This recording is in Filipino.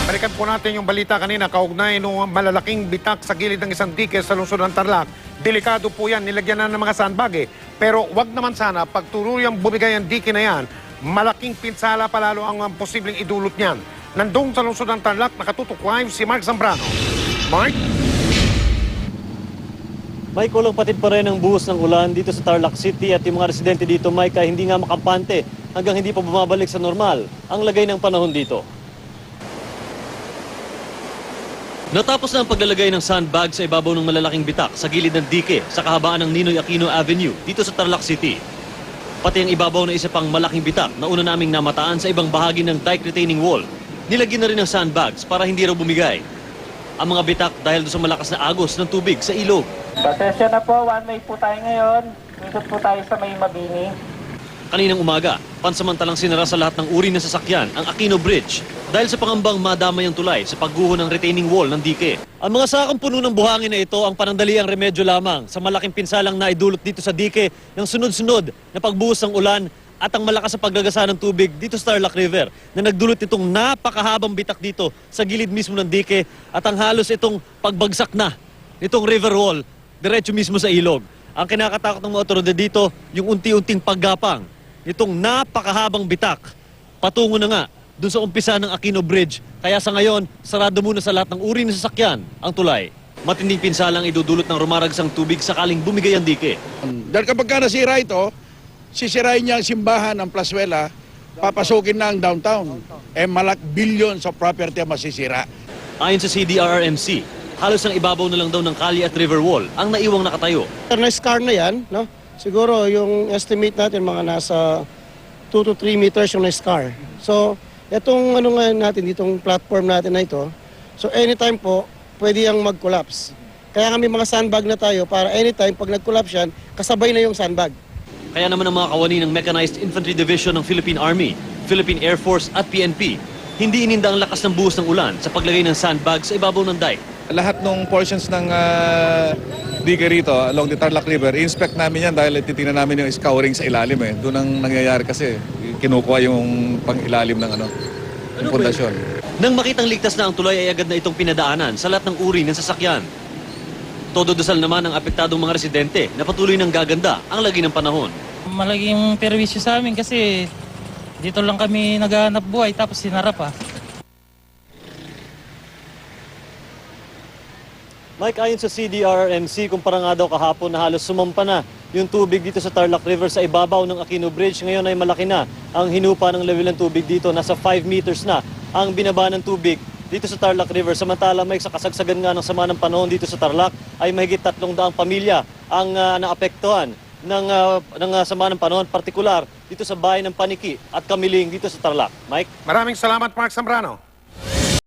Balikan po natin yung balita kanina, kaugnay ng malalaking bitak sa gilid ng isang dike sa lungsod ng Tarlac. Delikado po yan, nilagyan na ng mga sandbag eh. Pero wag naman sana, pag turuyang bumigay ang dike na yan, malaking pinsala palalo ang posibleng idulot niyan. Nandong sa lungsod ng Tarlac, nakatutok live si Mark Zambrano. Mark? Mike, walang patid pa rin ang buhos ng ulan dito sa Tarlac City at yung mga residente dito, Mike, ay hindi nga makampante hanggang hindi pa bumabalik sa normal ang lagay ng panahon dito. Natapos na ang paglalagay ng sandbag sa ibabaw ng malalaking bitak sa gilid ng dike sa kahabaan ng Ninoy Aquino Avenue dito sa Tarlac City. Pati ang ibabaw na isa pang malaking bitak na una naming namataan sa ibang bahagi ng dike retaining wall, nilagyan na rin ng sandbags para hindi raw bumigay. Ang mga bitak dahil sa malakas na agos ng tubig sa ilog. Pasensya na po, one way po tayo ngayon. Ikot po tayo sa may Mabini. Kaninang umaga, pansamantalang sinara sa lahat ng uri ng sasakyan ang Aquino Bridge dahil sa pangambang madamay ang tulay sa pagguho ng retaining wall ng dike. Ang mga sakang puno ng buhangin na ito ang panandaliang remedyo lamang sa malaking pinsalang naidulot dito sa dike ng sunod-sunod na pagbuhos ng ulan at ang malakas sa paggagasa ng tubig dito sa Tarlac River na nagdulot itong napakahabang bitak dito sa gilid mismo ng dike at ang halos itong pagbagsak na itong river wall diretso mismo sa ilog. Ang kinakatakot ng mga otoridad dito, yung unti-unting paggapang nitong napakahabang bitak patungo na nga dun sa umpisa ng Aquino Bridge. Kaya sa ngayon, sarado muna sa lahat ng uri ng sasakyan ang tulay. Matinding pinsalang idudulot ng rumaragsang tubig sakaling bumigay ang dike. Dahil kapag ka nasira ito, sisirain niya ang simbahan ng Plazuela, papasukin na ang downtown. Billions of property ang masisira. Ayon sa CDRRMC, halos ang ibabaw na lang daw ng kalye at river wall ang naiwang nakatayo. Na-scar na yan, no? Siguro yung estimate natin mga nasa 2 to 3 meters yung na-scar. So, itong ano nga natin, itong platform natin na ito, so anytime po, pwede yung mag-collapse. Kaya kami mga sandbag na tayo para anytime pag nag-collapse yan, kasabay na yung sandbag. Kaya naman ang mga kawani ng Mechanized Infantry Division ng Philippine Army, Philippine Air Force at PNP, hindi ininda ang lakas ng buhos ng ulan sa paglagay ng sandbag sa ibabaw ng dike. Lahat ng portions ng dike rito along the Tarlac River, i-inspect namin yan dahil titingnan namin yung scouring sa ilalim eh. Doon ang nangyayari kasi, kinukuha yung pang-ilalim ng ng pundasyon. Nang makitang ligtas na ang tulay ay agad na itong pinadaanan sa lahat ng uri ng sasakyan. Todo dasal naman ang apektadong mga residente na patuloy ng gaganda ang lagi ng panahon. Malaking perwisyo sa amin kasi dito lang kami naghahanap buhay tapos sinara pa. Mike, ayon sa CDRRMC, kumpara nga daw kahapon na halos sumampa na yung tubig dito sa Tarlac River sa ibabaw ng Aquino Bridge. Ngayon ay malaki na ang hinupa ng level ng tubig dito. Nasa 5 meters na ang binaba ng tubig dito sa Tarlac River. Samantala, Mike, sa kasagsagan nga ng sama ng panahon dito sa Tarlac ay mahigit 300 pamilya ang naapektuhan ng sama ng panahon, partikular dito sa bayan ng Paniki at Kamiling dito sa Tarlac. Mike? Maraming salamat, Mark Zambrano.